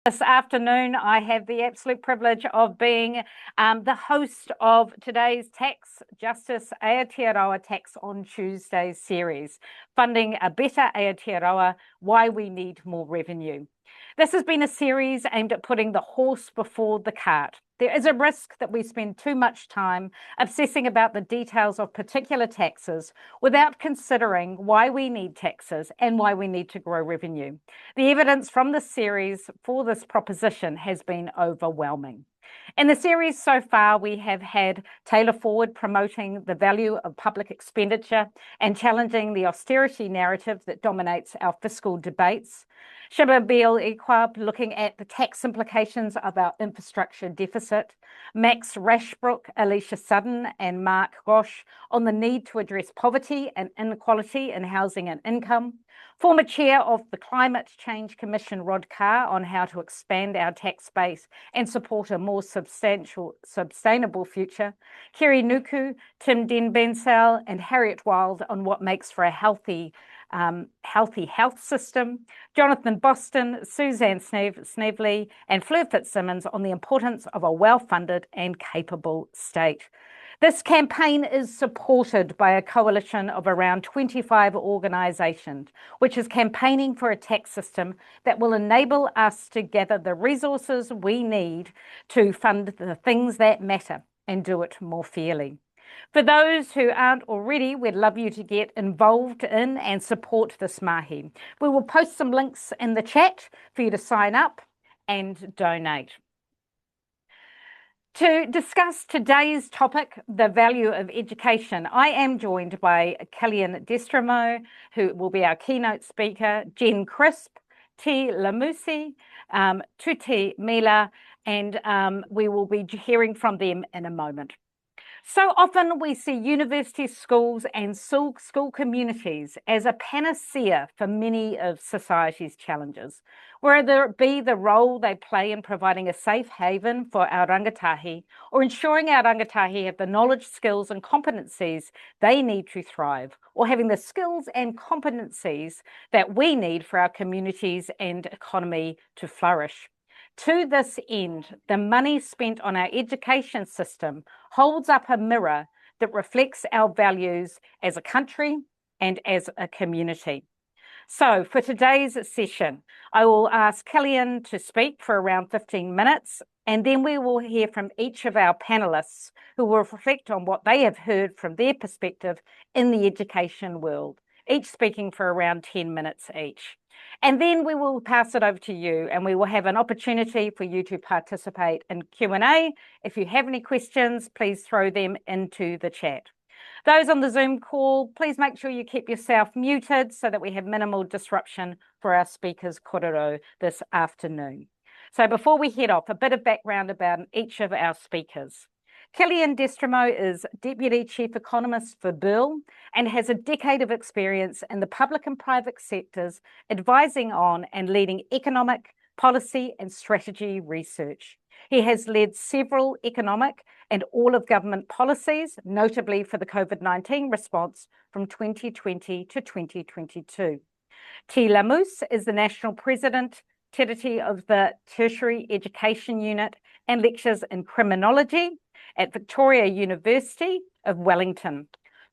This afternoon, I have the absolute privilege of being the host of today's Tax Justice Aotearoa Tax on Tuesday series, funding a Better Aotearoa, Why We Need More Revenue. This has been a series aimed at putting the horse before the cart. There is a risk that we spend too much time obsessing about the details of particular taxes without considering why we need taxes and why we need to grow revenue. The evidence from this series for this proposition has been overwhelming. In the series so far, we have had Taylor Forward promoting the value of public expenditure and challenging the austerity narrative that dominates our fiscal debates. BERL looking at the tax implications of our infrastructure deficit. Max Rashbrook, Alicia Sutton and Mark Gosh on the need to address poverty and inequality in housing and income. Former chair of the Climate Change Commission, Rod Carr, on how to expand our tax base and support a more sustainable future. Kerry Nuku, Tim Denbensel and Harriet Wild on what makes for a healthy health system. Jonathan Boston, Suzanne Snevely and Fleur Fitzsimmons on the importance of a well-funded and capable state. This campaign is supported by a coalition of around 25 organisations, which is campaigning for a tax system that will enable us to gather the resources we need to fund the things that matter and do it more fairly. For those who aren't already, we'd love you to get involved in and support this mahi. We will post some links in the chat for you to sign up and donate. To discuss today's topic, the value of education, I am joined by Killian Destremau, who will be our keynote speaker, Jen Crisp, Ti Lamusse, Seletute Mila, and we will be hearing from them in a moment. So often we see university schools and school communities as a panacea for many of society's challenges, whether it be the role they play in providing a safe haven for our rangatahi or ensuring our rangatahi have the knowledge, skills and competencies they need to thrive, or having the skills and competencies that we need for our communities and economy to flourish. To this end, the money spent on our education system holds up a mirror that reflects our values as a country and as a community. So for today's session, I will ask Killian to speak for around 15 minutes, and then we will hear from each of our panelists who will reflect on what they have heard from their perspective in the education world, each speaking for around 10 minutes each. And then we will pass it over to you and we will have an opportunity for you to participate in Q&A. If you have any questions, please throw them into the chat. Those on the Zoom call, please make sure you keep yourself muted so that we have minimal disruption for our speakers' korero this afternoon. So before we head off, a bit of background about each of our speakers. Killian Destremau is Deputy Chief Economist for BERL and has a decade of experience in the public and private sectors advising on and leading economic, policy and strategy research. He has led several economic and all of government policies, notably for the COVID-19 response from 2020 to 2022. Ti Lamusse is the National President Tertiary of the Tertiary Education Unit and lectures in criminology at Victoria University of Wellington.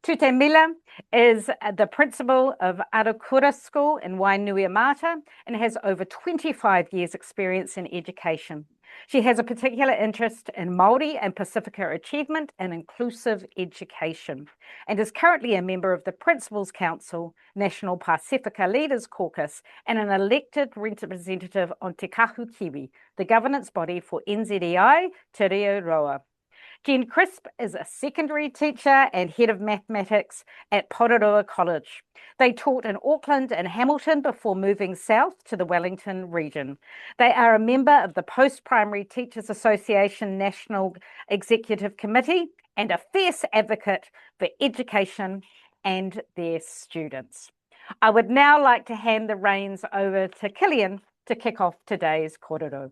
Seletute Mila is the principal of Aotearoa School in Wainuiomata and has over 25 years experience in education. She has a particular interest in Māori and Pacifica achievement and inclusive education and is currently a member of the Principals Council, National Pacifica Leaders Caucus and an elected representative on Te Kahu Kiwi, the governance body for NZEI Te Riu Roa. Jen Crisp is a secondary teacher and head of mathematics at Porirua College. They taught in Auckland and Hamilton before moving south to the Wellington region. They are a member of the Post-Primary Teachers Association National Executive Committee and a fierce advocate for education and their students. I would now like to hand the reins over to Killian to kick off today's korero.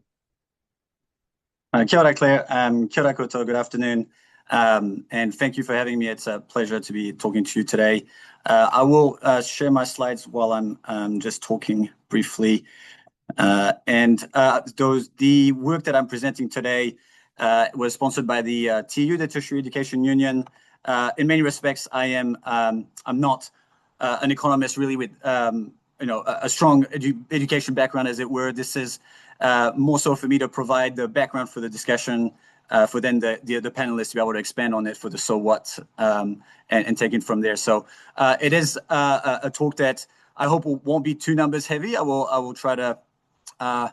Kia ora, Claire. Kia ora koutou, good afternoon. And thank you for having me. It's a pleasure to be talking to you today. I will share my slides while I'm just talking briefly. The work that I'm presenting today was sponsored by the TU, the Tertiary Education Union. In many respects, I'm not an economist really with a strong education background, as it were. This is more so for me to provide the background for the discussion, for then the panelists to be able to expand on it for the so what, and take it from there. So it is a talk that I hope won't be too numbers heavy. I will try to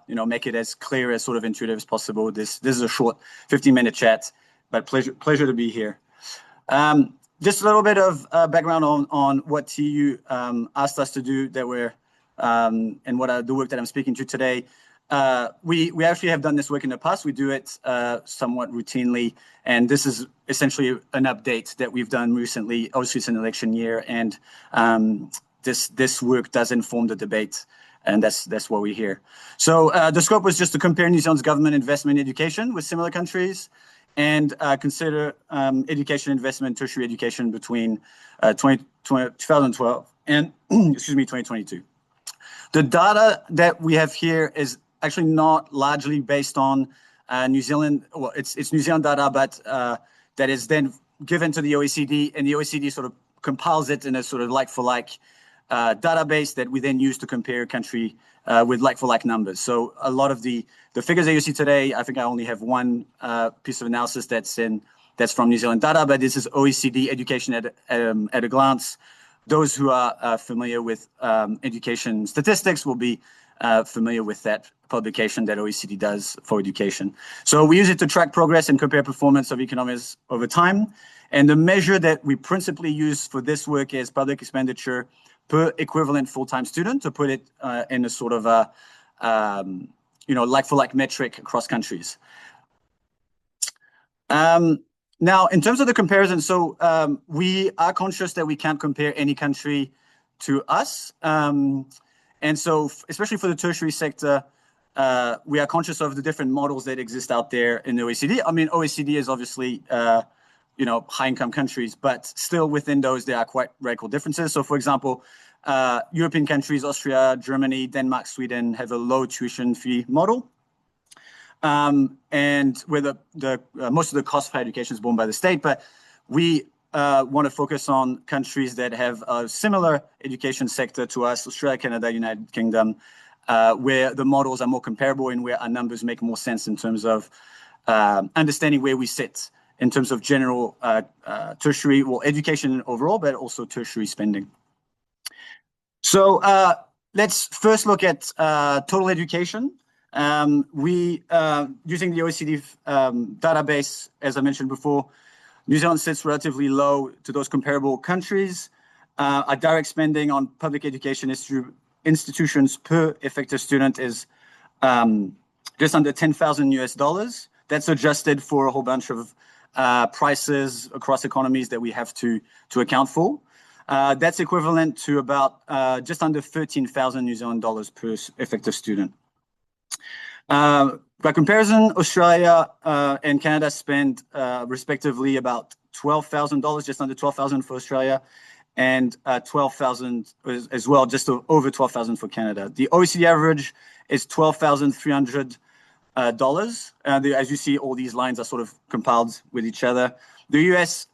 make it as clear, as sort of intuitive as possible. This is a short 15-minute chat, but pleasure to be here. Just a little bit of background on what TU asked us to do that we're and what the work that I'm speaking to today. We actually have done this work in the past. We do it somewhat routinely, and this is essentially an update that we've done recently. Obviously, it's an election year, and this work does inform the debate, and that's what we're here. So the scope was just to compare New Zealand's government investment in education with similar countries, and consider education investment, tertiary education between 2012 and 2022. The data that we have here is actually not largely based on New Zealand. Well, it's New Zealand data, but that is then given to the OECD, and the OECD sort of compiles it in a sort of like-for-like database that we then use to compare country with like-for-like numbers. So a lot of the figures that you see today, I think I only have one piece of analysis that's from New Zealand data, but this is OECD education at a glance. Those who are familiar with education statistics will be familiar with that publication that OECD does for education. So we use it to track progress and compare performance of economies over time. And the measure that we principally use for this work is public expenditure per equivalent full-time student, to put it in a sort of a like-for-like metric across countries. Now, in terms of the comparison, so we are conscious that we can't compare any country to us. And so, especially for the tertiary sector, we are conscious of the different models that exist out there in the OECD. I mean, OECD is obviously, high-income countries, but still within those, there are quite radical differences. So, for example, European countries, Austria, Germany, Denmark, Sweden, have a low tuition fee model. And where the most of the cost for education is borne by the state, but we want to focus on countries that have a similar education sector to us, Australia, Canada, United Kingdom, where the models are more comparable and where our numbers make more sense in terms of understanding where we sit in terms of general tertiary, well, education overall, but also tertiary spending. So let's first look at total education. We, using the OECD database, as I mentioned before, New Zealand sits relatively low to those comparable countries. Our direct spending on public education institutions per effective student is just under $10,000 US. That's adjusted for a whole bunch of prices across economies that we have to account for. That's equivalent to about just under 13,000 New Zealand dollars per effective student. By comparison, Australia and Canada spend respectively about $12,000, just under $12,000 for Australia, and $12,000 as well, just over $12,000 for Canada. The OECD average is $12,300. As you see, all these lines are sort of compiled with each other. The US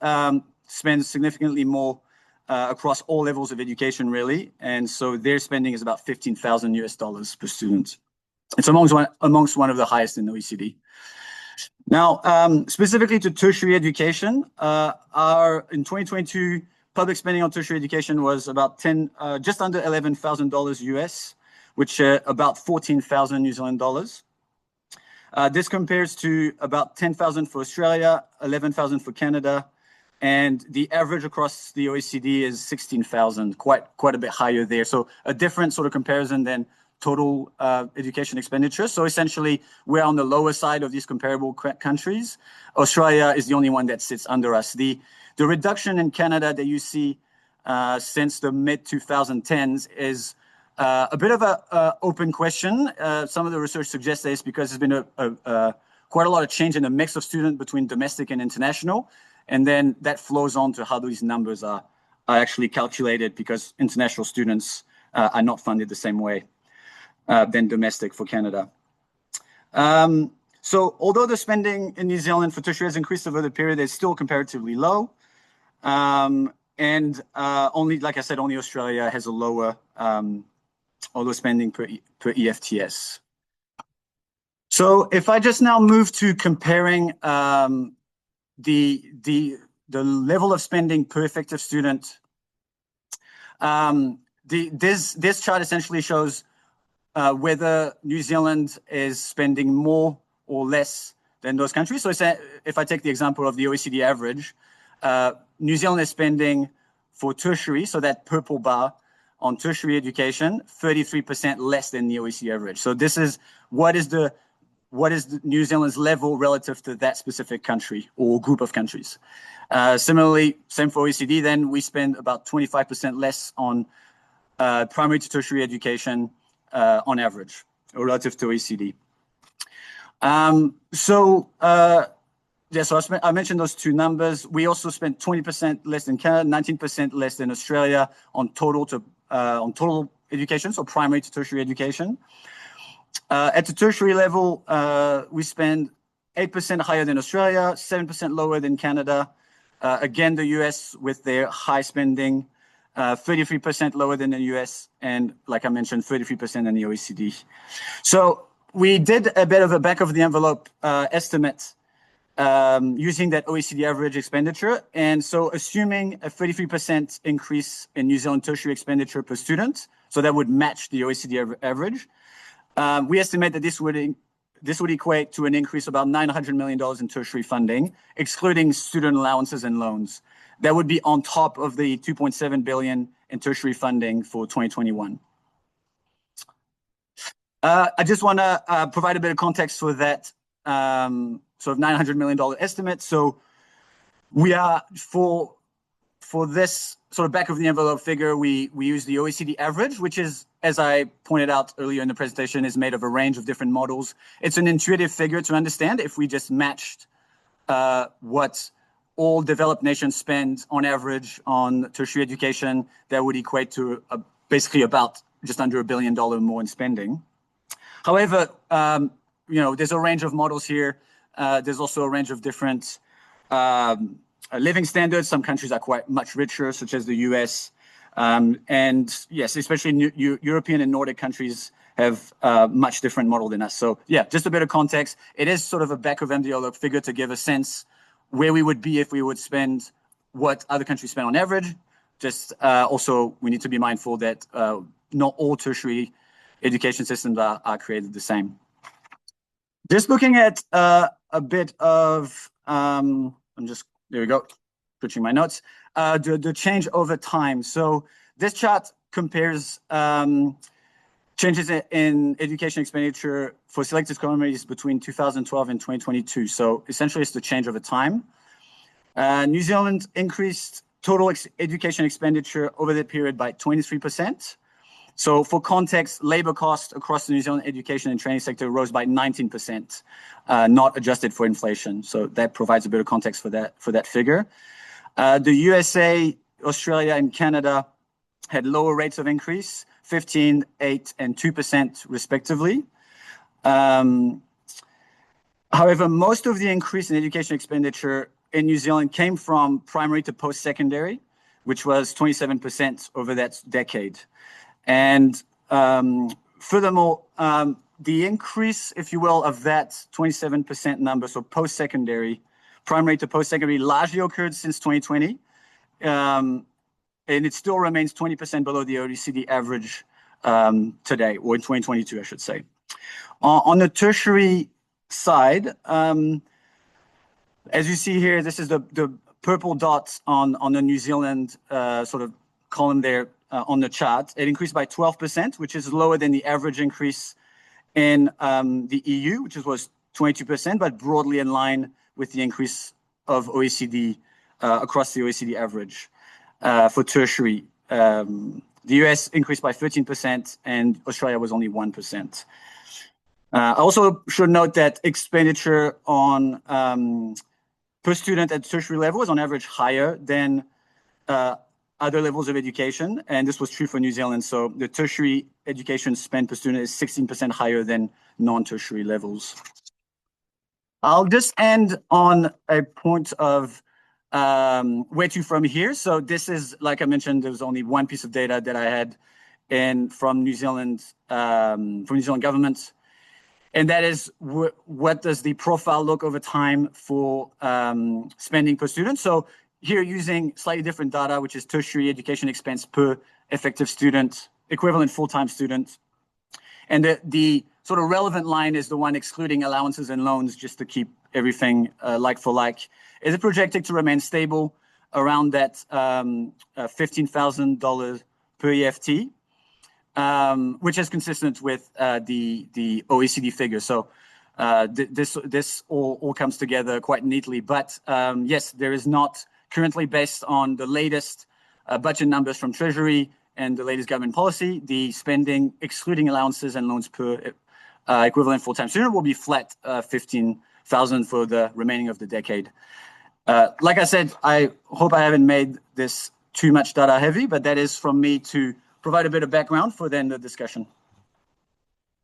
spends significantly more across all levels of education, really, and so their spending is about $15,000 US per student. It's amongst one of the highest in the OECD. Now, specifically to tertiary education, in 2022, public spending on tertiary education was about just under $11,000 US, which about 14,000 New Zealand dollars. This compares to about 10,000 for Australia, 11,000 for Canada, and the average across the OECD is 16,000, quite a bit higher there. So a different sort of comparison than total education expenditure. So essentially, we're on the lower side of these comparable countries. Australia is the only one that sits under us. The reduction in Canada that you see since the mid-2010s is a bit of an open question. Some of the research suggests that it's because there's been quite a lot of change in the mix of students between domestic and international. And then that flows on to how these numbers are actually calculated, because international students are not funded the same way. than domestic for Canada. So although the spending in New Zealand for tertiary has increased over the period, it's still comparatively low. And only, like I said, only Australia has a lower spending per EFTS. So if I just now move to comparing the level of spending per effective student, this chart essentially shows whether New Zealand is spending more or less than those countries. So if I take the example of the OECD average, New Zealand is spending for tertiary, so that purple bar on tertiary education, 33% less than the OECD average. So this is what is the New Zealand's level relative to that specific country or group of countries. Similarly, same for OECD, then we spend about 25% less on primary to tertiary education on average, or relative to OECD. So I mentioned those two numbers. We also spent 20% less than Canada, 19% less than Australia on total education, so primary to tertiary education. At the tertiary level, we spend 8% higher than Australia, 7% lower than Canada. Again, the US with their high spending, 33% lower than the US, and like I mentioned, 33% in the OECD. So we did a bit of a back of the envelope estimate using that OECD average expenditure. And so assuming a 33% increase in New Zealand tertiary expenditure per student, so that would match the OECD average, we estimate that this would equate to an increase of about $900 million in tertiary funding, excluding student allowances and loans. That would be on top of the $2.7 billion in tertiary funding for 2021. I just want to provide a bit of context for that sort of $900 million estimate. So we are, for this sort of back of the envelope figure, we use the OECD average, which is, as I pointed out earlier in the presentation, is made of a range of different models. It's an intuitive figure to understand. If we just matched what all developed nations spend on average on tertiary education, that would equate to basically about just under $1 billion more in spending. However, there's a range of models here. There's also a range of different living standards. Some countries are quite much richer, such as the US. And yes, especially European and Nordic countries have a much different model than us. So yeah, just a bit of context. It is sort of a back of envelope figure to give a sense where we would be if we would spend what other countries spend on average. Just also, we need to be mindful that not all tertiary education systems are created the same. Just looking at a bit of, there we go, switching my notes, the change over time. So this chart compares changes in education expenditure for selected communities between 2012 and 2022. So essentially it's the change over time. New Zealand increased total education expenditure over the period by 23%. So for context, labor costs across the New Zealand education and training sector rose by 19%, not adjusted for inflation. So that provides a bit of context for that figure. The USA, Australia, and Canada had lower rates of increase, 15%, 8%, and 2% respectively. However, most of the increase in education expenditure in New Zealand came from primary to post-secondary, which was 27% over that decade. And furthermore, the increase, if you will, of that 27% number, so post-secondary, primary to post-secondary, largely occurred since 2020. And it still remains 20% below the OECD average today, or in 2022, I should say. On the tertiary side, as you see here, this is the purple dots on the New Zealand sort of column there on the chart. It increased by 12%, which is lower than the average increase in the EU, which was 22%, but broadly in line with the increase of OECD across the OECD average. For tertiary, the US increased by 13% and Australia was only 1%. I also should note that expenditure on per student at tertiary level is on average higher than other levels of education, and this was true for New Zealand. So the tertiary education spend per student is 16% higher than non-tertiary levels. I'll just end on a point of where to from here. So this is, like I mentioned, there was only one piece of data that I had from New Zealand government, and that is what does the profile look over time for spending per student. So here using slightly different data, which is tertiary education expense per effective student, equivalent full-time student. And the sort of relevant line is the one excluding allowances and loans, just to keep everything like for like. Is it projected to remain stable around that $15,000 per EFT, which is consistent with the OECD figure. So this all comes together quite neatly. But yes, there is not currently, based on the latest budget numbers from Treasury and the latest government policy, the spending excluding allowances and loans per equivalent full-time student will be flat 15,000 for the remaining of the decade. Like I said, I hope I haven't made this too much data heavy, but that is from me to provide a bit of background for then the discussion.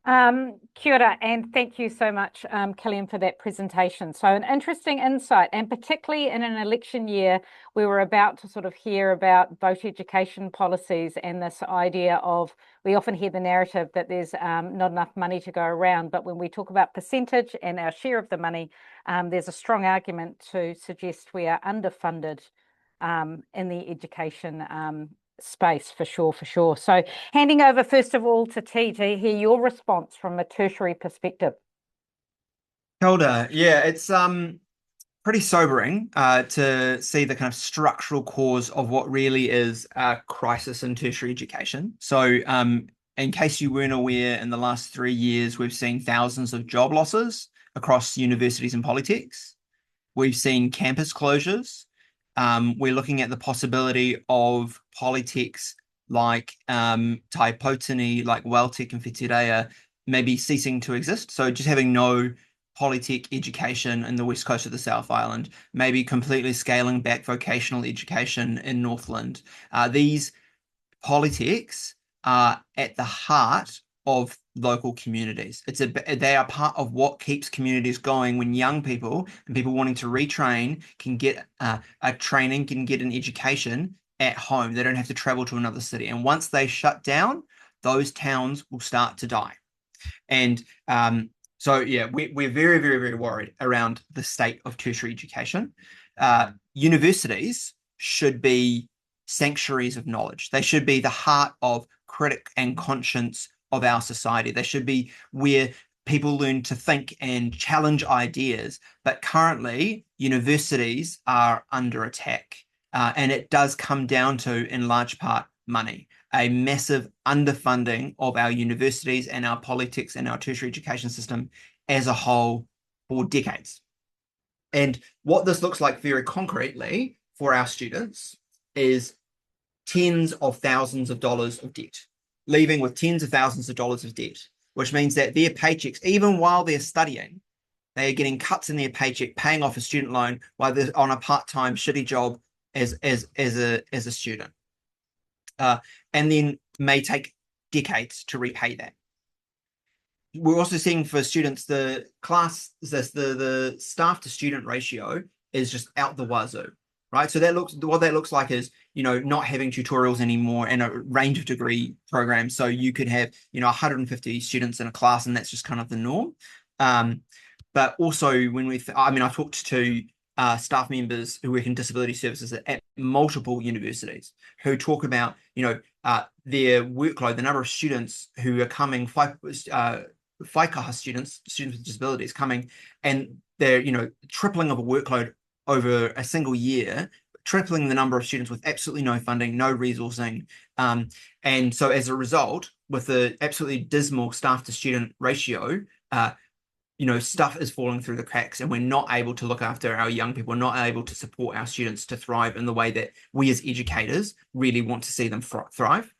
Kia ora, and thank you so much, Killian, for that presentation. So an interesting insight, and particularly in an election year, we were about to sort of hear about vote education policies and this idea of, we often hear the narrative that there's not enough money to go around, but when we talk about percentage and our share of the money, there's a strong argument to suggest we are underfunded in the education space, for sure. So handing over first of all to Ti to hear your response from a tertiary perspective. Kia ora. Yeah, it's pretty sobering to see the kind of structural cause of what really is a crisis in tertiary education. So in case you weren't aware, in the last 3 years, we've seen thousands of job losses across universities and polytechs. We've seen campus closures. We're looking at the possibility of polytechs like Taipotini, like Welltech and Whitireia, maybe ceasing to exist. So just having no polytech education in the west coast of the South Island, maybe completely scaling back vocational education in Northland. These polytechs are at the heart of local communities. They are part of what keeps communities going when young people and people wanting to retrain can get a training, can get an education at home. They don't have to travel to another city. And once they shut down, those towns will start to die. And so, yeah, we're very, very, very worried around the state of tertiary education. Universities should be sanctuaries of knowledge. They should be the heart of critic and conscience of our society. They should be where people learn to think and challenge ideas. But currently, universities are under attack. And it does come down to, in large part, money. A massive underfunding of our universities and our polytechs and our tertiary education system as a whole for decades. And what this looks like very concretely for our students is tens of thousands of dollars of debt, leaving with tens of thousands of dollars of debt, which means that their paychecks, even while they're studying, they are getting cuts in their paycheck, paying off a student loan while they're on a part-time shitty job as a student. And then may take decades to repay that. We're also seeing for students, the staff to student ratio is just out the wazoo, right? So what that looks like is, not having tutorials anymore and a range of degree programs. So you could have, 150 students in a class, and that's just kind of the norm. But also when I talked to staff members who work in disability services at multiple universities who talk about, their workload, the number of students who are coming, whaikaha students with disabilities coming, and they're, tripling of a workload over a single year, tripling the number of students with absolutely no funding, no resourcing. And so as a result, with the absolutely dismal staff to student ratio, stuff is falling through the cracks, and we're not able to look after our young people, we're not able to support our students to thrive in the way that we as educators really want to see them thrive.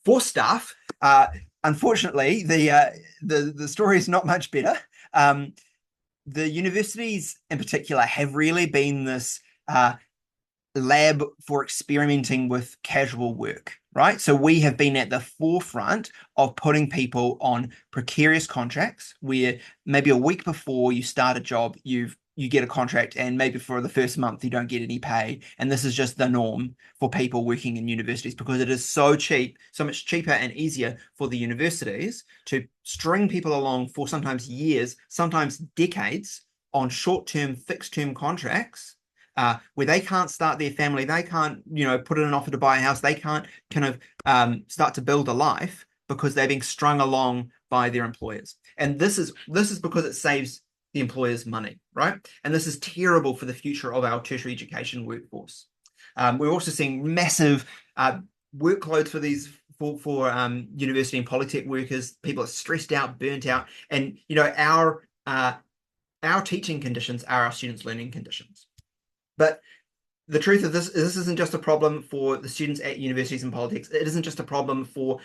For staff, unfortunately, the story is not much better. The universities in particular have really been this lab for experimenting with casual work, right? So we have been at the forefront of putting people on precarious contracts where maybe a week before you start a job, you get a contract, and maybe for the first month you don't get any pay. And this is just the norm for people working in universities, because it is so cheap, so much cheaper and easier for the universities to string people along for sometimes years, sometimes decades, on short-term, fixed-term contracts, where they can't start their family, they can't, put in an offer to buy a house, they can't kind of start to build a life because they're being strung along by their employers. And this is because it saves the employers money, right? And this is terrible for the future of our tertiary education workforce. We're also seeing massive workloads for these for university and polytech workers. People are stressed out, burnt out, and our teaching conditions are our students' learning conditions. But the truth of this isn't just a problem for the students at universities and polytechs. It isn't just a problem for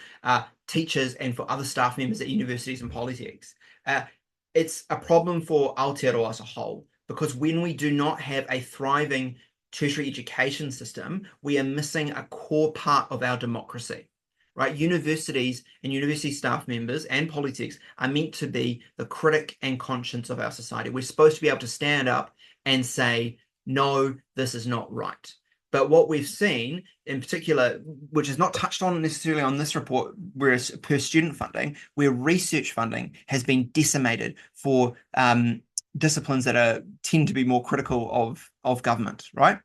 teachers and for other staff members at universities and polytechs. It's a problem for Aotearoa as a whole, because when we do not have a thriving tertiary education system, we are missing a core part of our democracy, right? Universities and university staff members and polytechs are meant to be the critic and conscience of our society. We're supposed to be able to stand up and say, no, this is not right. But what we've seen in particular, which is not touched on necessarily on this report, whereas per student funding, where research funding has been decimated for disciplines that tend to be more critical of government, right?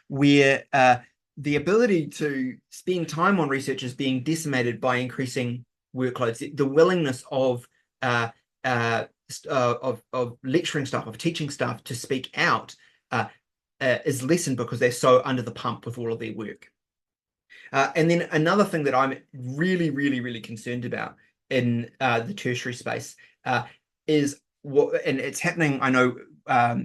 Where the ability to spend time on research is being decimated by increasing workloads. The willingness of lecturing staff, of teaching staff to speak out is lessened because they're so under the pump with all of their work. And then another thing that I'm really, really, really concerned about in the tertiary space is and it's happening, I know,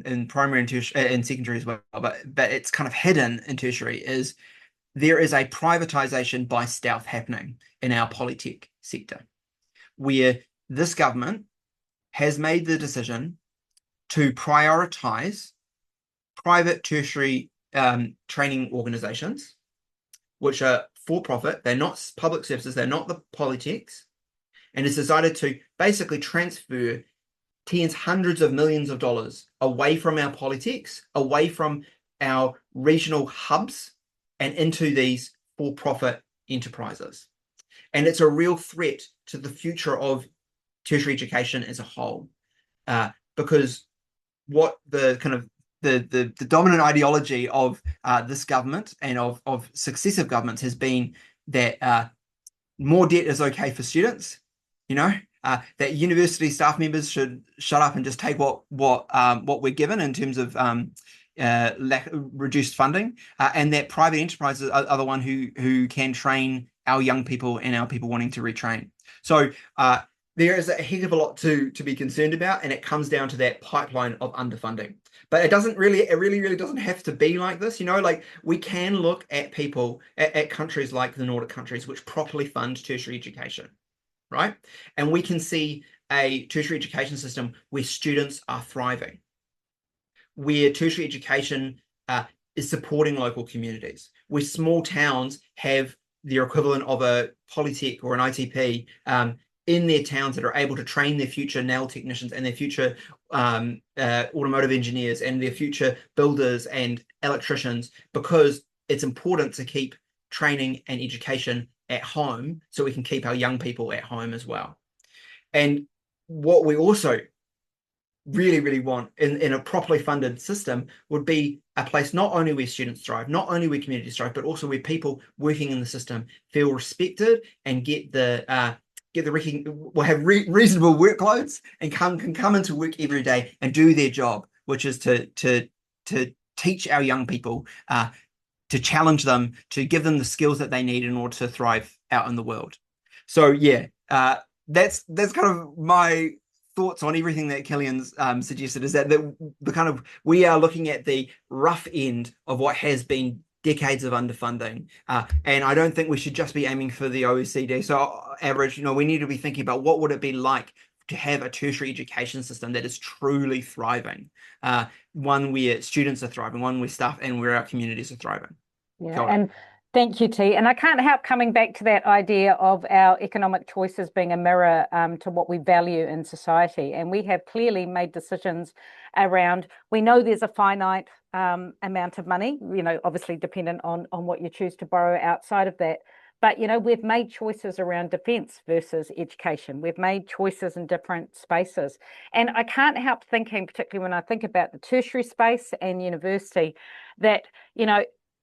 in primary and tertiary and secondary as well, but it's kind of hidden in tertiary, is there is a privatization by stealth happening in our polytech sector, where this government has made the decision to prioritize private tertiary training organizations, which are for profit. They're not public services, they're not the polytechs, and it's decided to basically transfer tens, hundreds of millions of dollars away from our polytechs, away from our regional hubs, and into these for-profit enterprises. And it's a real threat to the future of tertiary education as a whole, because what the kind of the dominant ideology of this government and of successive governments has been that more debt is okay for students, that university staff members should shut up and just take what we're given in terms of reduced funding, and that private enterprises are the one who can train our young people and our people wanting to retrain. So there is a heck of a lot to be concerned about, and it comes down to that pipeline of underfunding. But it really doesn't have to be like this. Like, we can look at at countries like the Nordic countries, which properly fund tertiary education, right? And we can see a tertiary education system where students are thriving, where tertiary education is supporting local communities, where small towns have their equivalent of a polytech or an ITP in their towns that are able to train their future nail technicians and their future automotive engineers and their future builders and electricians, because it's important to keep training and education at home so we can keep our young people at home as well. And what we also really, really want in a properly funded system would be a place not only where students thrive, not only where communities thrive, but also where people working in the system feel respected and will have reasonable workloads and can come into work every day and do their job, which is to teach our young people, to challenge them, to give them the skills that they need in order to thrive out in the world. So yeah, that's kind of my thoughts on everything that Killian's suggested, is that we are looking at the rough end of what has been decades of underfunding, and I don't think we should just be aiming for the OECD average. We need to be thinking about what would it be like to have a tertiary education system that is truly thriving, one where students are thriving, one where staff and where our communities are thriving. Yeah, and Thank you, T. And I can't help coming back to that idea of our economic choices being a mirror to what we value in society. And we have clearly made decisions around, we know there's a finite amount of money, obviously dependent on what you choose to borrow outside of that. But, we've made choices around defence versus education. We've made choices in different spaces. And I can't help thinking, particularly when I think about the tertiary space and university, that,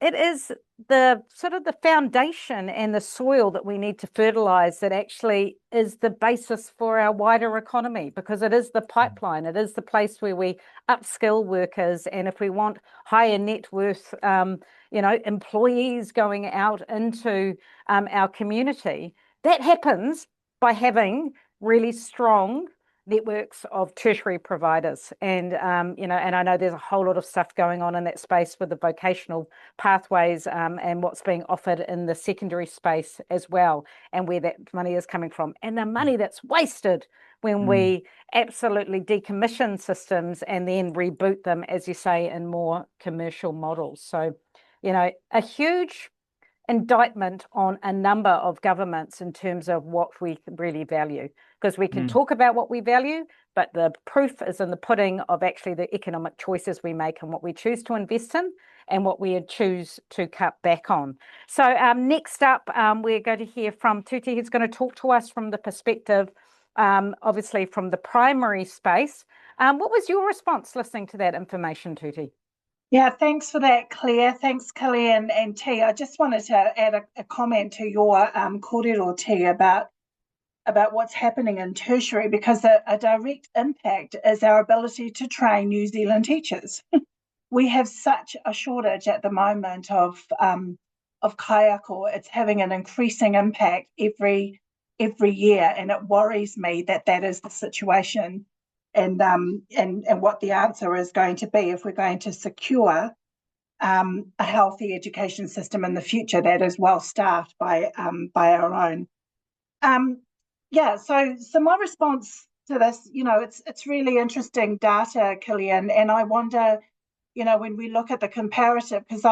it is the sort of the foundation and the soil that we need to fertilize that actually is the basis for our wider economy, because it is the pipeline. It is the place where we upskill workers. And if we want higher net worth, employees going out into our community, that happens by having really strong networks of tertiary providers. And, and I know there's a whole lot of stuff going on in that space with the vocational pathways and what's being offered in the secondary space as well, and where that money is coming from. And the money that's wasted when we absolutely decommission systems and then reboot them, as you say, in more commercial models. So, a huge indictment on a number of governments in terms of what we really value, because we can talk about what we value, but the proof is in the pudding of actually the economic choices we make and what we choose to invest in and what we choose to cut back on. So next up, we're going to hear from Tuti, who's going to talk to us from the perspective, obviously from the primary space. What was your response listening to that information, Tuti? Yeah, thanks for that, Claire. Thanks, Killian and T. I just wanted to add a comment to your kōrero, T, about what's happening in tertiary, because a direct impact is our ability to train New Zealand teachers. We have such a shortage at the moment of kaiako. It's having an increasing impact every year, and it worries me that is the situation. And what the answer is going to be if we're going to secure a healthy education system in the future that is well staffed by our own. So my response to this, it's really interesting data, Killian, and I wonder, when we look at the comparative, because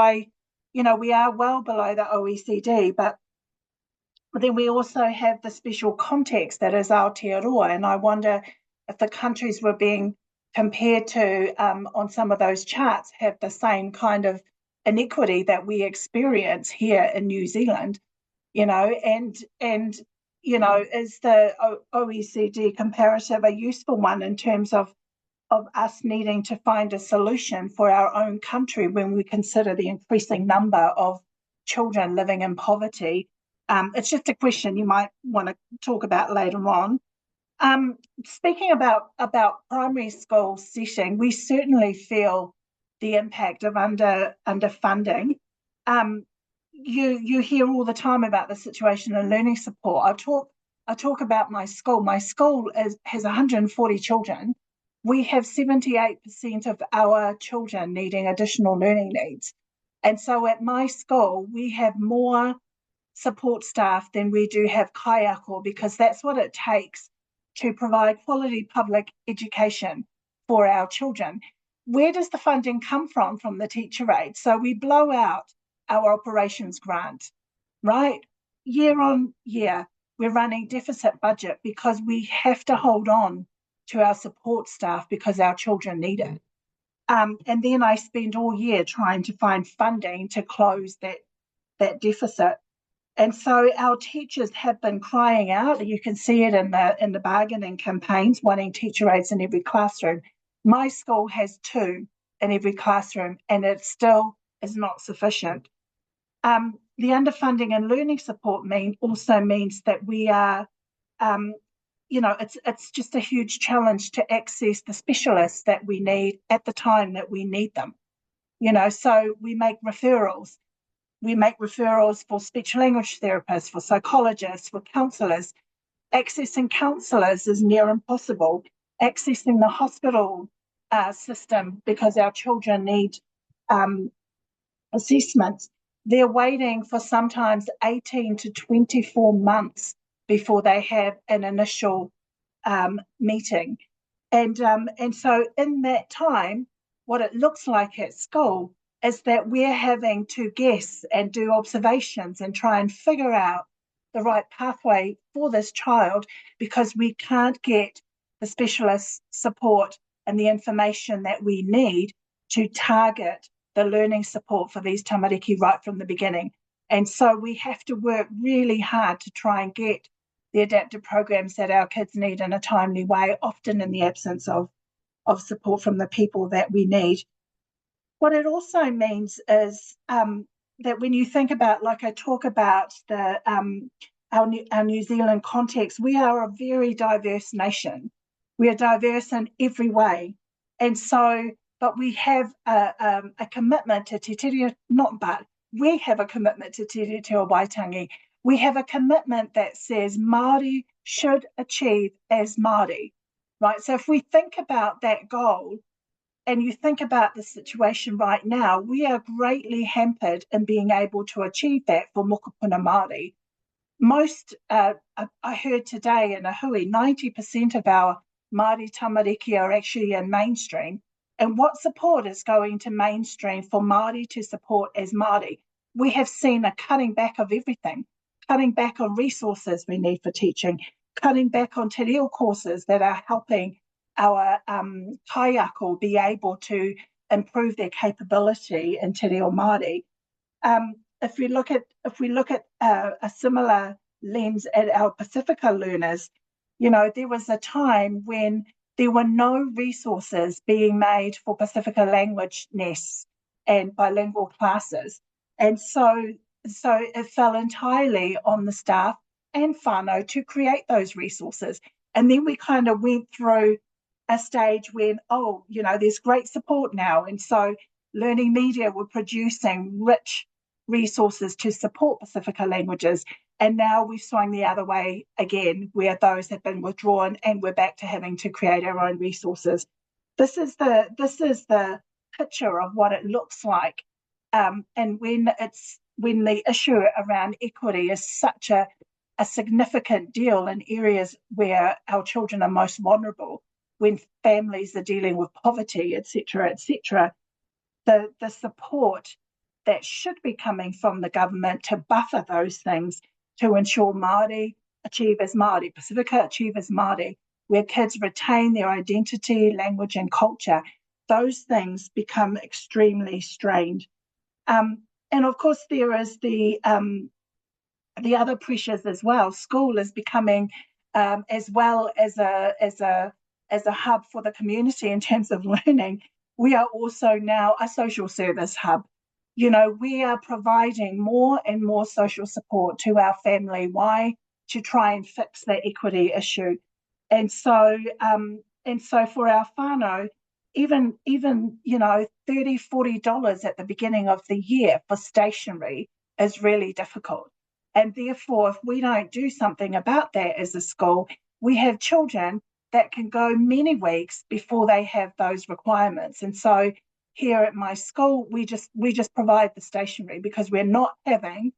we are well below the OECD, but then we also have the special context that is Aotearoa, and I wonder if the countries we're being compared to on some of those charts have the same kind of inequity that we experience here in New Zealand, and is the OECD comparative a useful one in terms of us needing to find a solution for our own country when we consider the increasing number of children living in poverty? It's just a question you might want to talk about later on. Speaking about primary school setting, we certainly feel the impact of underfunding. You hear all the time about the situation in learning support. I talk about my school. My school has 140 children. We have 78% of our children needing additional learning needs. And so at my school, we have more support staff than we do have kaiako, because that's what it takes to provide quality public education for our children. Where does the funding come from? From the teacher aid. So we blow out our operations grant, right? Year on year, we're running deficit budget because we have to hold on to our support staff because our children need it. And then I spend all year trying to find funding to close that deficit. And so our teachers have been crying out. You can see it in the bargaining campaigns, wanting teacher aides in every classroom. My school has 2 in every classroom, and it still is not sufficient. The underfunding in learning support also means that we are, it's just a huge challenge to access the specialists that we need at the time that we need them. So we make referrals. We make referrals for speech language therapists, for psychologists, for counsellors. Accessing counsellors is near impossible. Accessing the hospital system, because our children need assessments, they're waiting for sometimes 18 to 24 months before they have an initial meeting. And so in that time, what it looks like at school is that we're having to guess and do observations and try and figure out the right pathway for this child, because we can't get the specialist support and the information that we need to target the learning support for these tamariki right from the beginning. And so we have to work really hard to try and get the adapted programs that our kids need in a timely way, often in the absence of support from the people that we need. What it also means is that when you think about, like I talk about our New Zealand context, we are a very diverse nation. We are diverse in every way. And so, but we have a commitment to Te Reo, we have a commitment to Te Reo Waitangi. We have a commitment that says Māori should achieve as Māori, right? So if we think about that goal, and you think about the situation right now, we are greatly hampered in being able to achieve that for mokopuna Māori. Most, I heard today in a hui, 90% of our Māori tamariki are actually in mainstream. And what support is going to mainstream for Māori to support as Māori? We have seen a cutting back of everything, cutting back on resources we need for teaching, cutting back on te reo courses that are helping our kaiako be able to improve their capability in te reo Māori. If we look at a similar lens at our Pacifica learners, you know, there was a time when there were no resources being made for Pacifica language nests and bilingual classes. And so it fell entirely on the staff and whānau to create those resources. And then we kind of went through a stage when, oh, you know, there's great support now. And so Learning Media were producing rich resources to support Pacifica languages. And now we've swung the other way again, where those have been withdrawn and we're back to having to create our own resources. This is the picture of what it looks like. And when the issue around equity is such a significant deal in areas where our children are most vulnerable, when families are dealing with poverty, et cetera, the support that should be coming from the government to buffer those things to ensure Māori achieve as Māori, Pacifica achieve as Māori, where kids retain their identity, language and culture, those things become extremely strained. And of course there is the other pressures as well. School is becoming as well as a hub for the community in terms of learning. We are also now a social service hub. You know, we are providing more and more social support to our family. Why? To try and fix that equity issue. And so for our whānau, even you know, $30, $40 at the beginning of the year for stationery is really difficult. And therefore, if we don't do something about that as a school, we have children that can go many weeks before they have those requirements. And so here at my school, we just provide the stationery because we're not having,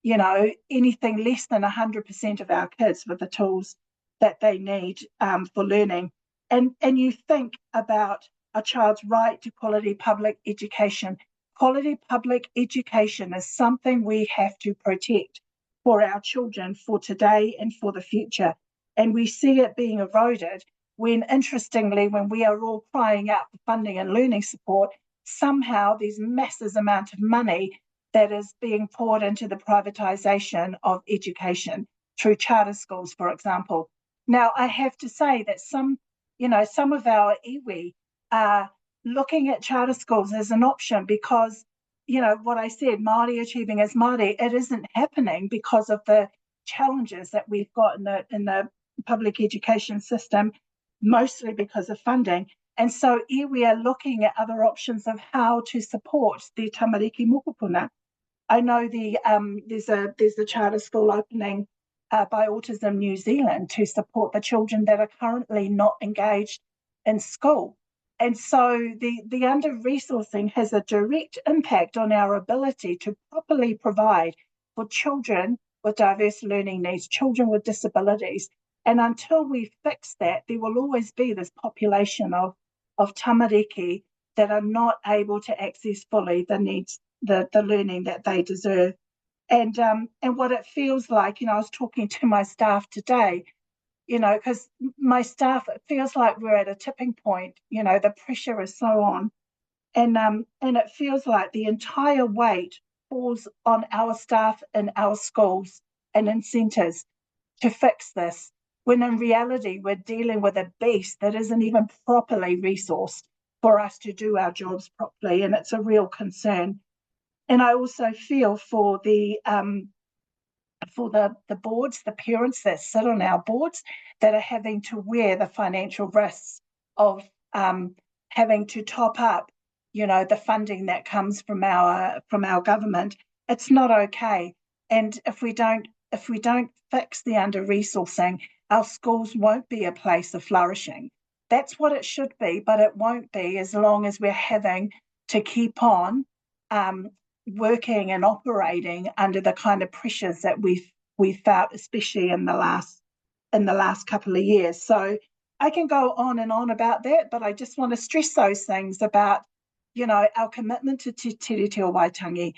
you know, anything less than 100% of our kids with the tools that they need for learning. And you think about a child's right to quality public education. Quality public education is something we have to protect for our children, for today and for the future. And we see it being eroded when, interestingly, when we are all crying out for funding and learning support, somehow there's massive amount of money that is being poured into the privatisation of education through charter schools, for example. Now, I have to say that some of our iwi are looking at charter schools as an option because, you know, what I said, Māori achieving as Māori, it isn't happening because of the challenges that we've got in the public education system, mostly because of funding. And so here we are looking at other options of how to support the tamariki mokopuna. I know there's a charter school opening by Autism New Zealand to support the children that are currently not engaged in school. And so the under-resourcing has a direct impact on our ability to properly provide for children with diverse learning needs, children with disabilities. And until we fix that, there will always be this population of tamariki that are not able to access fully the needs, the learning that they deserve. And what it feels like, I was talking to my staff today, because my staff, it feels like we're at a tipping point, the pressure is so on. And it feels like the entire weight falls on our staff in our schools and in centres to fix this, when in reality we're dealing with a beast that isn't even properly resourced for us to do our jobs properly, and it's a real concern. And I also feel for the boards, the parents that sit on our boards that are having to wear the financial risks of having to top up, the funding that comes from our government. It's not okay. And if we don't fix the under-resourcing, our schools won't be a place of flourishing. That's what it should be, but it won't be as long as we're having to keep on working and operating under the kind of pressures that we've felt, especially in the last couple of years. So I can go on and on about that, but I just want to stress those things about, our commitment to Te Reo Waitangi,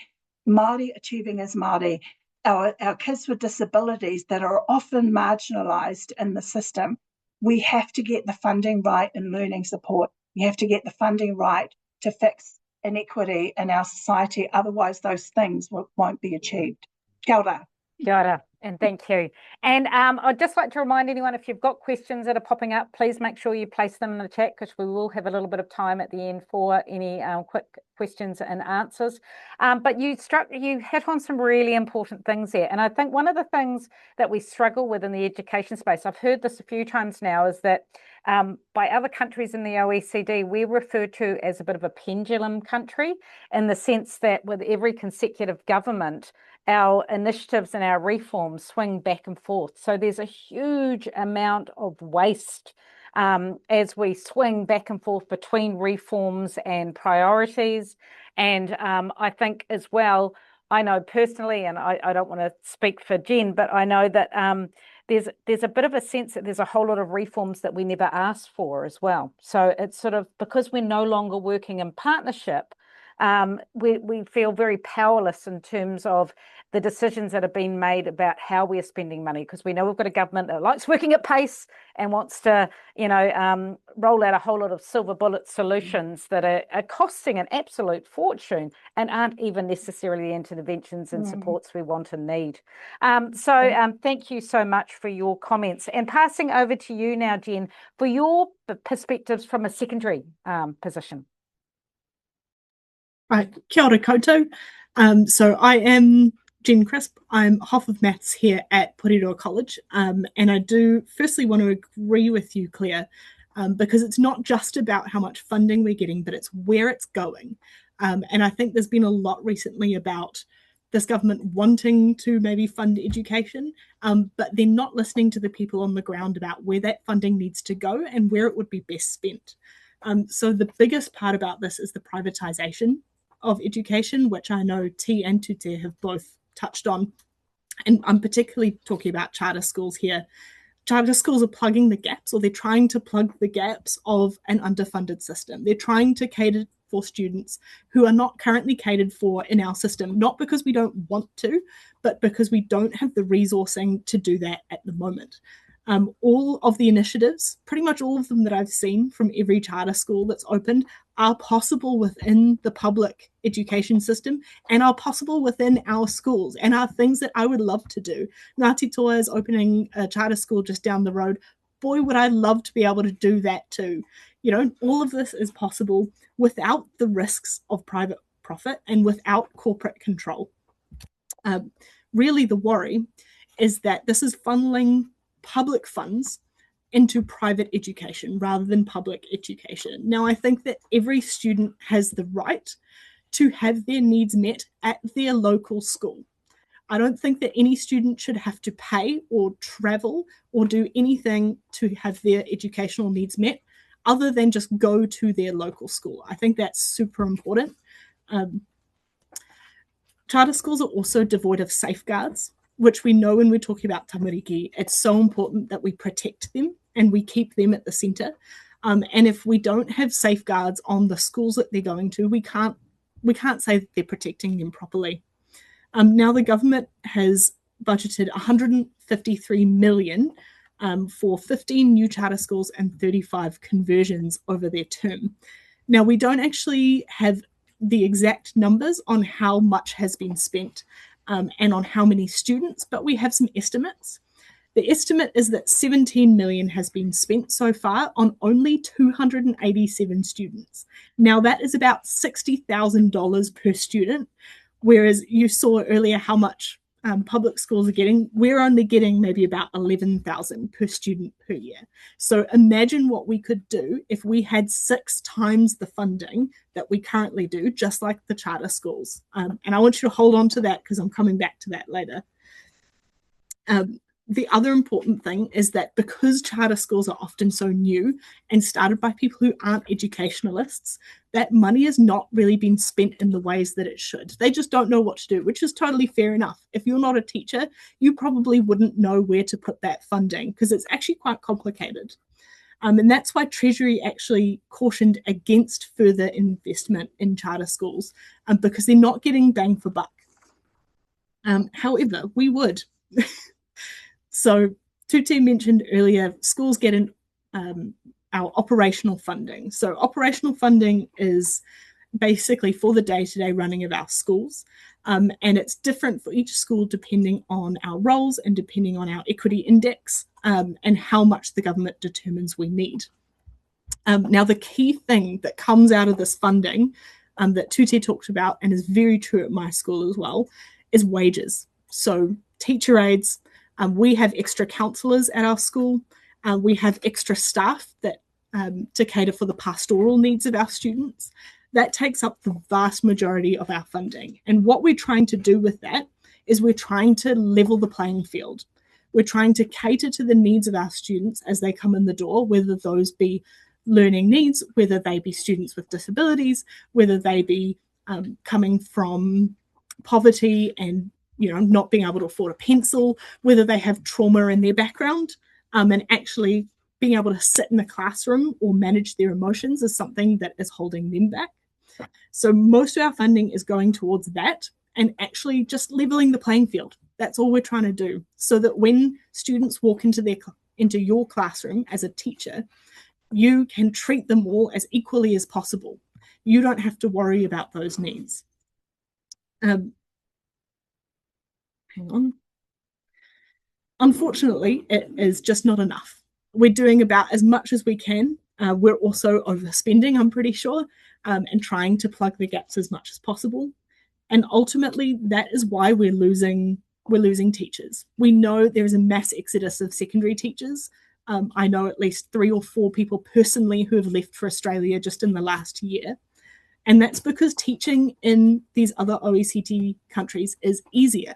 Māori achieving as Māori, our kids with disabilities that are often marginalised in the system. We have to get the funding right in learning support. We have to get the funding right to fix inequity in our society. Otherwise, those things won't be achieved. Kia ora. Kia ora, and thank you. And I'd just like to remind anyone, if you've got questions that are popping up, please make sure you place them in the chat, because we will have a little bit of time at the end for any quick questions and answers. But you hit on some really important things there. And I think one of the things that we struggle with in the education space, I've heard this a few times now, is that by other countries in the OECD, we're referred to as a bit of a pendulum country, in the sense that with every consecutive government, our initiatives and our reforms swing back and forth. So there's a huge amount of waste as we swing back and forth between reforms and priorities. And I think as well, I know personally, and I don't want to speak for Jen, but I know that there's a bit of a sense that there's a whole lot of reforms that we never asked for as well. So it's sort of, because we're no longer working in partnership, we feel very powerless in terms of the decisions that have been made about how we're spending money, because we know we've got a government that likes working at pace and wants to, roll out a whole lot of silver bullet solutions that are costing an absolute fortune and aren't even necessarily the interventions and supports we want and need. So thank you so much for your comments. And passing over to you now, Jen, for your perspectives from a secondary position. Right, kia ora koutou. So I am Jen Crisp. I'm half of maths here at Porirua College, and I do firstly want to agree with you, Claire, because it's not just about how much funding we're getting, but it's where it's going. And I think there's been a lot recently about this government wanting to maybe fund education, but they're not listening to the people on the ground about where that funding needs to go and where it would be best spent. So the biggest part about this is the privatisation of education, which I know Ti and Tute have both touched on. And I'm particularly talking about charter schools here. Charter schools are plugging the gaps, or they're trying to plug the gaps of an underfunded system. They're trying to cater for students who are not currently catered for in our system, not because we don't want to, but because we don't have the resourcing to do that at the moment. All of the initiatives, pretty much all of them that I've seen from every charter school that's opened, are possible within the public education system and are possible within our schools and are things that I would love to do. Ngāti Toa is opening a charter school just down the road. Boy, would I love to be able to do that too. All of this is possible without the risks of private profit and without corporate control. Really, the worry is that this is funneling public funds into private education rather than public education. Now, I think that every student has the right to have their needs met at their local school. I don't think that any student should have to pay or travel or do anything to have their educational needs met other than just go to their local school. I think that's super important. Charter schools are also devoid of safeguards, which we know when we're talking about tamariki, it's so important that we protect them and we keep them at the centre. And if we don't have safeguards on the schools that they're going to, we can't say that they're protecting them properly. Now the government has budgeted 153 million for 15 new charter schools and 35 conversions over their term. Now we don't actually have the exact numbers on how much has been spent and on how many students, but we have some estimates. The estimate is that 17 million has been spent so far on only 287 students. Now that is about $60,000 per student, whereas you saw earlier how much public schools are getting. We're only getting maybe about 11,000 per student per year. So imagine what we could do if we had 6 times the funding that we currently do, just like the charter schools. And I want you to hold on to that because I'm coming back to that later. The other important thing is that because charter schools are often so new and started by people who aren't educationalists, that money has not really been spent in the ways that it should. They just don't know what to do, which is totally fair enough. If you're not a teacher, you probably wouldn't know where to put that funding because it's actually quite complicated. And that's why Treasury actually cautioned against further investment in charter schools because they're not getting bang for buck. However, we would. So Tuti mentioned earlier, schools get our operational funding. So operational funding is basically for the day-to-day running of our schools. And it's different for each school depending on our roles and depending on our equity index and how much the government determines we need. Now, the key thing that comes out of this funding that Tuti talked about and is very true at my school as well is wages. So teacher aides, we have extra counsellors at our school. We have extra staff that to cater for the pastoral needs of our students. That takes up the vast majority of our funding. And what we're trying to do with that is we're trying to level the playing field. We're trying to cater to the needs of our students as they come in the door, whether those be learning needs, whether they be students with disabilities, whether they be coming from poverty and not being able to afford a pencil, whether they have trauma in their background, and actually being able to sit in a classroom or manage their emotions is something that is holding them back. So most of our funding is going towards that and actually just leveling the playing field. That's all we're trying to do, so that when students walk into your classroom as a teacher, you can treat them all as equally as possible. You don't have to worry about those needs. Hang on. Unfortunately, it is just not enough. We're doing about as much as we can. We're also overspending, I'm pretty sure, and trying to plug the gaps as much as possible. And ultimately, that is why we're losing teachers. We know there is a mass exodus of secondary teachers. I know at least 3 or 4 people personally who have left for Australia just in the last year. And that's because teaching in these other OECD countries is easier.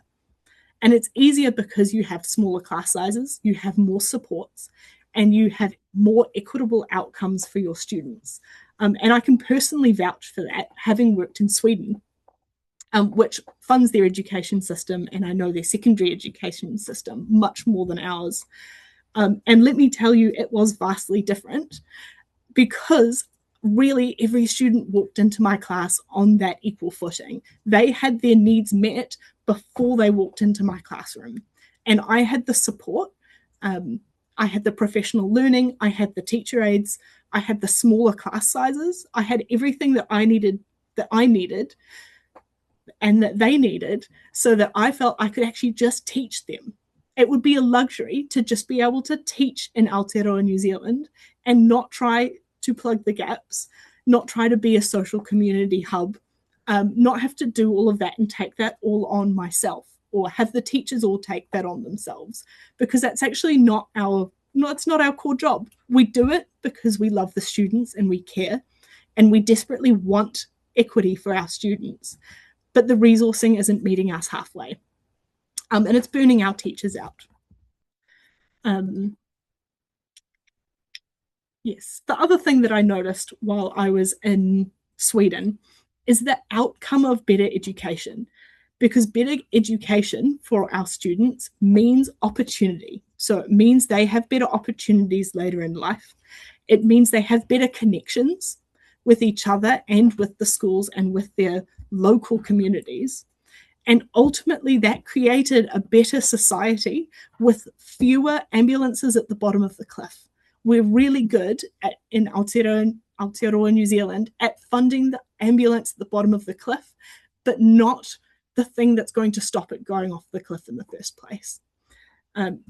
And it's easier because you have smaller class sizes, you have more supports, and you have more equitable outcomes for your students. And I can personally vouch for that, having worked in Sweden, which funds their education system, and I know their secondary education system much more than ours. And let me tell you, it was vastly different because really every student walked into my class on that equal footing. They had their needs met before they walked into my classroom. And I had the support, I had the professional learning, I had the teacher aides, I had the smaller class sizes, I had everything that I needed and that they needed, so that I felt I could actually just teach them. It would be a luxury to just be able to teach in Aotearoa, New Zealand, and not try to plug the gaps, not try to be a social community hub, not have to do all of that and take that all on myself, or have the teachers all take that on themselves, because that's actually it's not our core job. We do it because we love the students and we care, and we desperately want equity for our students, but the resourcing isn't meeting us halfway, and it's burning our teachers out. Yes, the other thing that I noticed while I was in Sweden is the outcome of better education, because better education for our students means opportunity. So it means they have better opportunities later in life. It means they have better connections with each other and with the schools and with their local communities. And ultimately, that created a better society with fewer ambulances at the bottom of the cliff. We're really good in Aotearoa, New Zealand, at funding the ambulance at the bottom of the cliff, but not the thing that's going to stop it going off the cliff in the first place.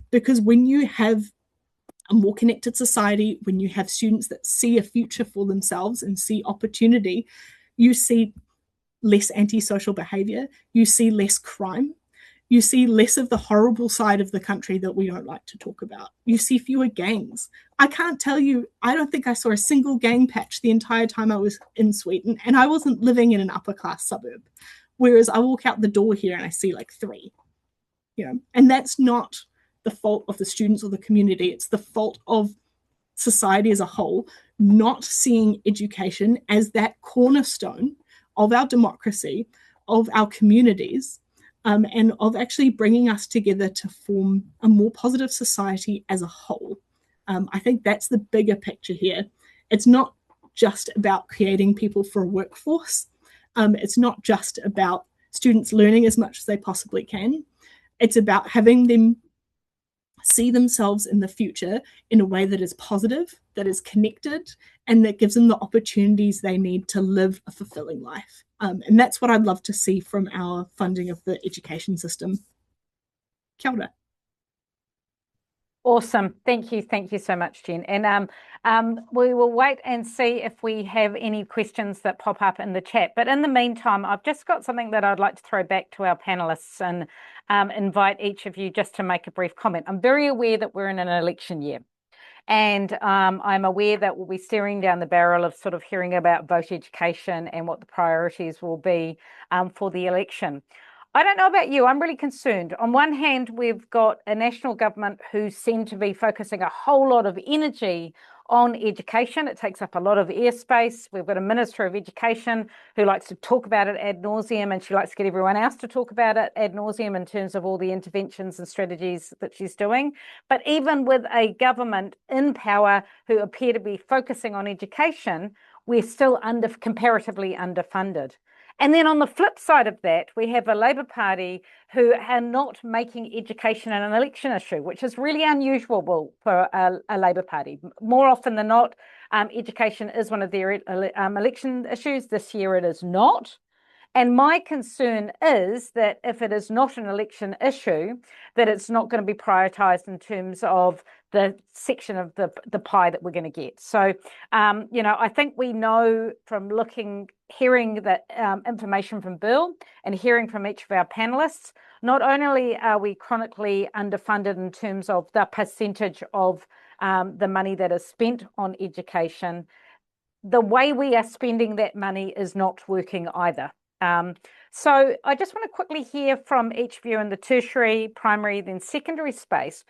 Because when you have a more connected society, when you have students that see a future for themselves and see opportunity, you see less antisocial behaviour, you see less crime, you see less of the horrible side of the country that we don't like to talk about. You see fewer gangs. I can't tell you, I don't think I saw a single gang patch the entire time I was in Sweden, and I wasn't living in an upper class suburb. Whereas I walk out the door here and I see like 3, and that's not the fault of the students or the community. It's the fault of society as a whole, not seeing education as that cornerstone of our democracy, of our communities, and of actually bringing us together to form a more positive society as a whole. I think that's the bigger picture here. It's not just about creating people for a workforce. It's not just about students learning as much as they possibly can. It's about having them see themselves in the future in a way that is positive, that is connected, and that gives them the opportunities they need to live a fulfilling life. And that's what I'd love to see from our funding of the education system. Kia ora. Awesome. Thank you. Thank you so much, Jen. And we will wait and see if we have any questions that pop up in the chat. But in the meantime, I've just got something that I'd like to throw back to our panelists and invite each of you just to make a brief comment. I'm very aware that we're in an election year. And I'm aware that we'll be staring down the barrel of sort of hearing about vote education and what the priorities will be for the election. I don't know about you, I'm really concerned. On one hand, we've got a national government who seem to be focusing a whole lot of energy on education. It takes up a lot of airspace. We've got a Minister of Education who likes to talk about it ad nauseum, and she likes to get everyone else to talk about it ad nauseum in terms of all the interventions and strategies that she's doing. But even with a government in power who appear to be focusing on education, we're still comparatively underfunded. And then on the flip side of that, we have a Labour Party who are not making education an election issue, which is really unusual for a Labour Party. More often than not, education is one of their election issues. This year it is not. And my concern is that if it is not an election issue, that it's not going to be prioritised in terms of the section of the pie that we're going to get. So, I think we know from hearing that information from BERL and hearing from each of our panelists, not only are we chronically underfunded in terms of the percentage of the money that is spent on education, the way we are spending that money is not working either. So I just want to quickly hear from each of you in the tertiary, primary, then secondary space.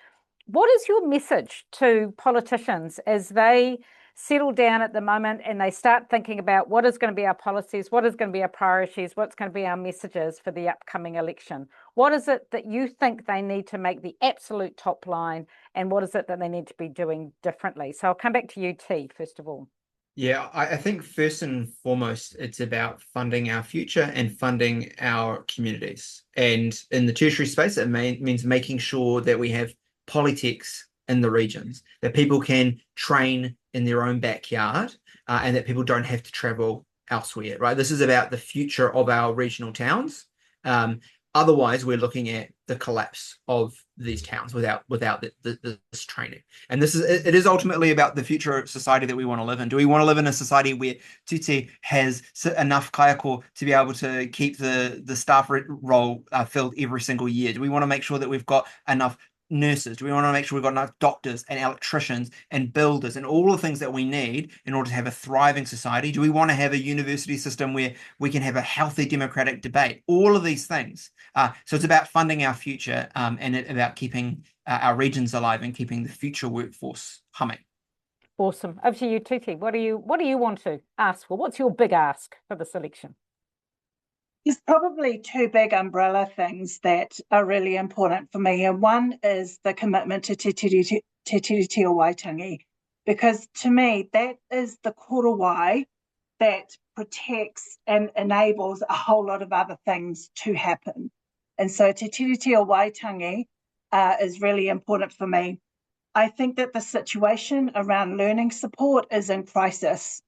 What is your message to politicians as they settle down at the moment and they start thinking about what is going to be our policies, what is going to be our priorities, what's going to be our messages for the upcoming election? What is it that you think they need to make the absolute top line, and what is it that they need to be doing differently? So I'll come back to you, Ti, first of all. Yeah, I think first and foremost, it's about funding our future and funding our communities. And in the tertiary space, it means making sure that we have polytechs in the regions, that people can train in their own backyard, and that people don't have to travel elsewhere, right? This is about the future of our regional towns. Otherwise, we're looking at the collapse of these towns without this training. And it is ultimately about the future of society that we want to live in. Do we want to live in a society where Tuti has enough kaiako to be able to keep the staff role filled every single year? Do we want to make sure that we've got enough nurses? Do we want to make sure we've got enough doctors and electricians and builders and all the things that we need in order to have a thriving society? Do we want to have a university system where we can have a healthy democratic debate? All of these things. So it's about funding our future, and about keeping our regions alive and keeping the future workforce humming. Awesome. Over to you, Tuti. What do you want to ask for? What's your big ask for this election? There's probably two big umbrella things that are really important for me. And one is the commitment to Te Tiriti o Waitangi, because to me, that is the korowai that protects and enables a whole lot of other things to happen. And so Te Tiriti o Waitangi is really important for me. I think that the situation around learning support is in crisis.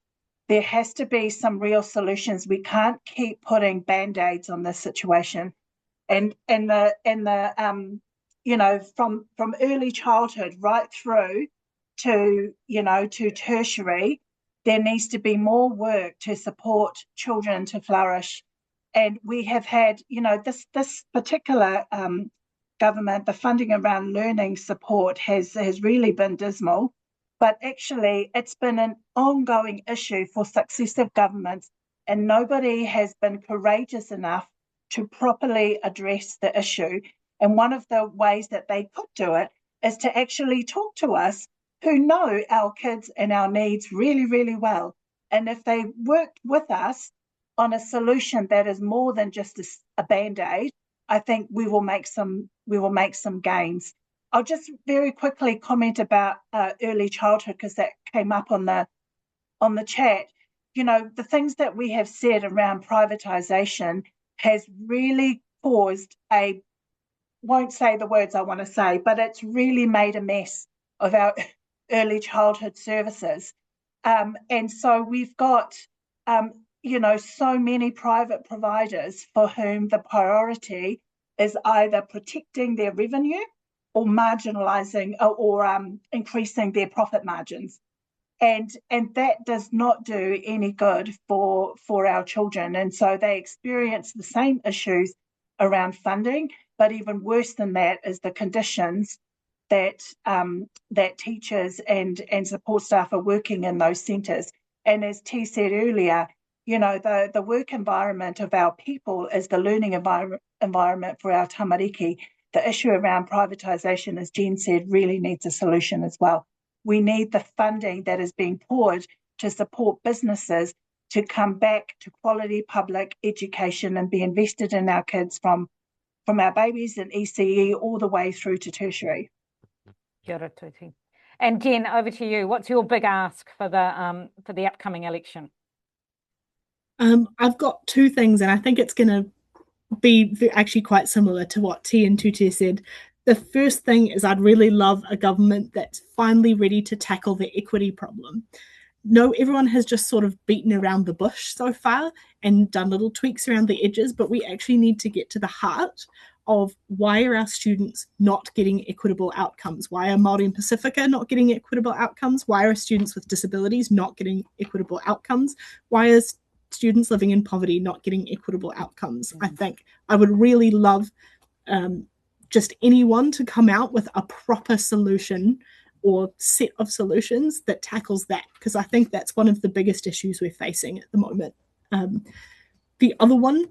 There has to be some real solutions. We can't keep putting band-aids on this situation. And you know, from early childhood right through to, you know, to tertiary, there needs to be more work to support children to flourish. And we have had, you know, this particular government, the funding around learning support has really been dismal. But actually, it's been an ongoing issue for successive governments, and nobody has been courageous enough to properly address the issue. And one of the ways that they could do it is to actually talk to us who know our kids and our needs really, really well. And if they worked with us on a solution that is more than just a band-aid, I think we will make some gains. I'll just very quickly comment about early childhood, because that came up on the chat. You know, the things that we have said around privatisation has really caused won't say the words I want to say, but it's really made a mess of our early childhood services. And so we've got, you know, so many private providers for whom the priority is either protecting their revenue or marginalising or increasing their profit margins. And that does not do any good for our children. And so they experience the same issues around funding, but even worse than that is the conditions that teachers and support staff are working in those centres. And as Ti said earlier, you know, the work environment of our people is the learning environment for our tamariki. The issue around privatisation, as Jen said, really needs a solution as well. We need the funding that is being poured to support businesses to come back to quality public education and be invested in our kids from our babies in ECE all the way through to tertiary. Kia ora, Tuti. And Jen, over to you. What's your big ask for the upcoming election? I've got two things, and I think it's going to be actually quite similar to what Ti and Tuti said. The first thing is I'd really love a government that's finally ready to tackle the equity problem. No, everyone has just sort of beaten around the bush so far and done little tweaks around the edges, but we actually need to get to the heart of why are our students not getting equitable outcomes? Why are Māori and Pacifica not getting equitable outcomes? Why are students with disabilities not getting equitable outcomes? Why is students living in poverty not getting equitable outcomes? I think I would really love just anyone to come out with a proper solution or set of solutions that tackles that, because I think that's one of the biggest issues we're facing at the moment. The other one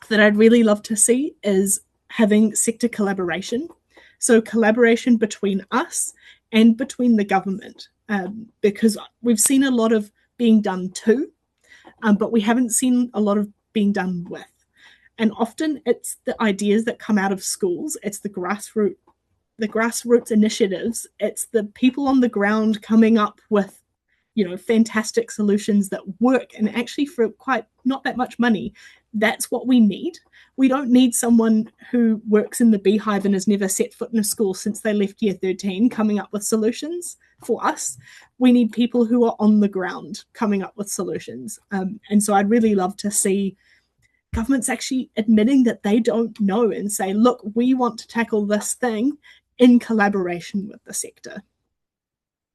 that I'd really love to see is having sector collaboration. So collaboration between us and between the government, because we've seen a lot of being done to, but we haven't seen a lot of being done with. And often it's the ideas that come out of schools, it's the grassroots initiatives, it's the people on the ground coming up with, you know, fantastic solutions that work, and actually for quite not that much money. That's what we need. We don't need someone who works in the beehive and has never set foot in a school since they left year 13 coming up with solutions for us. We need people who are on the ground coming up with solutions. And so I'd really love to see governments actually admitting that they don't know and say, look, we want to tackle this thing in collaboration with the sector.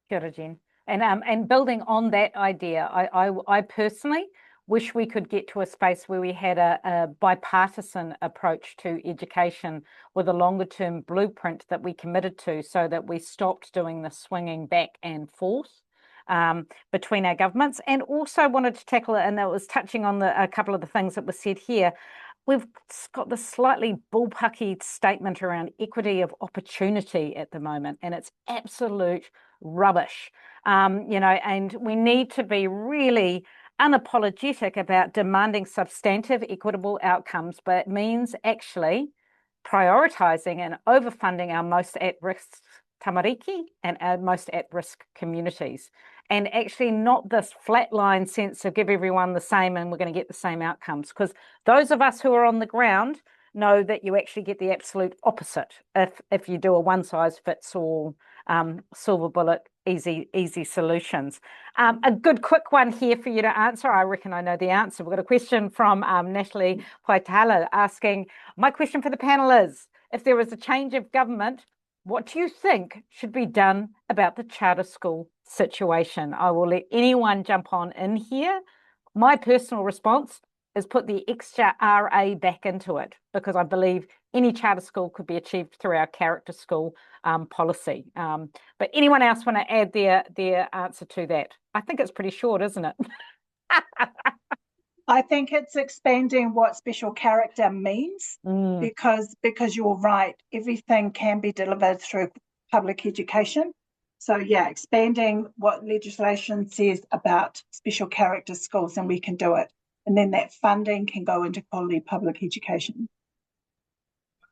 Kia ora, Jen. And building on that idea, I personally wish we could get to a space where we had a bipartisan approach to education with a longer term blueprint that we committed to, so that we stopped doing the swinging back and forth between our governments. And also wanted to tackle it, and that was touching on a couple of the things that were said here. We've got this slightly bullpucky statement around equity of opportunity at the moment, and it's absolute rubbish. You know, and we need to be really unapologetic about demanding substantive, equitable outcomes, but it means actually prioritising and overfunding our most at-risk tamariki and our most at-risk communities. And actually not this flatline sense of give everyone the same and we're going to get the same outcomes. Because those of us who are on the ground know that you actually get the absolute opposite if you do a one-size-fits-all silver bullet, easy solutions. A good quick one here for you to answer. I reckon I know the answer. We've got a question from Natalie Paitala asking, my question for the panel is, if there was a change of government, what do you think should be done about the charter school situation? I will let anyone jump on in here. My personal response is put the extra RA back into it, because I believe any charter school could be achieved through our character school policy. But anyone else want to add their answer to that? I think it's pretty short, isn't it? I think it's expanding what special character means, because you're right, everything can be delivered through public education. So yeah, expanding what legislation says about special character schools, and we can do it. And then that funding can go into quality public education.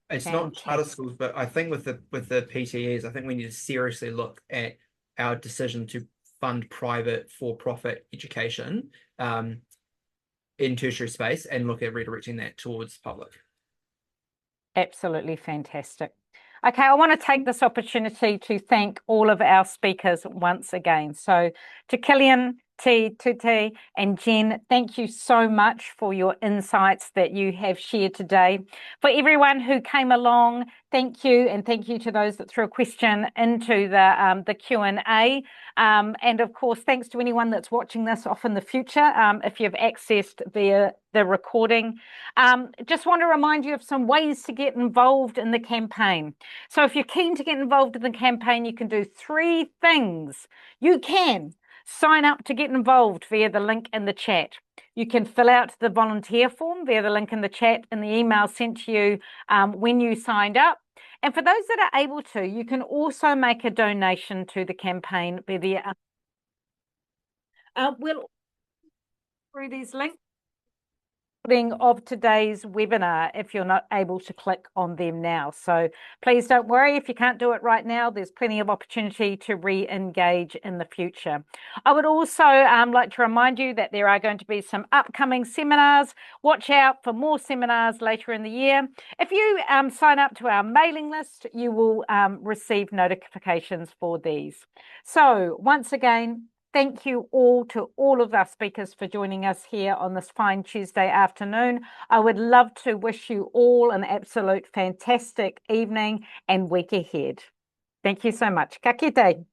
It's not charter schools, but I think with the PTEs, I think we need to seriously look at our decision to fund private for-profit education in tertiary space and look at redirecting that towards public. Absolutely fantastic. Okay, I want to take this opportunity to thank all of our speakers once again. So to Killian, Tuti, and Jen, thank you so much for your insights that you have shared today. For everyone who came along, thank you, and thank you to those that threw a question into the Q&A. And of course, thanks to anyone that's watching this off in the future, if you've accessed the recording. Just want to remind you of some ways to get involved in the campaign. So if you're keen to get involved in the campaign, you can do 3 things. You can sign up to get involved via the link in the chat. You can fill out the volunteer form via the link in the chat in the email sent to you when you signed up. And for those that are able to, you can also make a donation to the campaign via we'll through these links of today's webinar if you're not able to click on them now. So please don't worry if you can't do it right now. There's plenty of opportunity to re-engage in the future. I would also like to remind you that there are going to be some upcoming seminars. Watch out for more seminars later in the year. If you sign up to our mailing list, you will receive notifications for these. So once again, thank you all to all of our speakers for joining us here on this fine Tuesday afternoon. I would love to wish you all an absolute fantastic evening and week ahead. Thank you so much. Ka kite.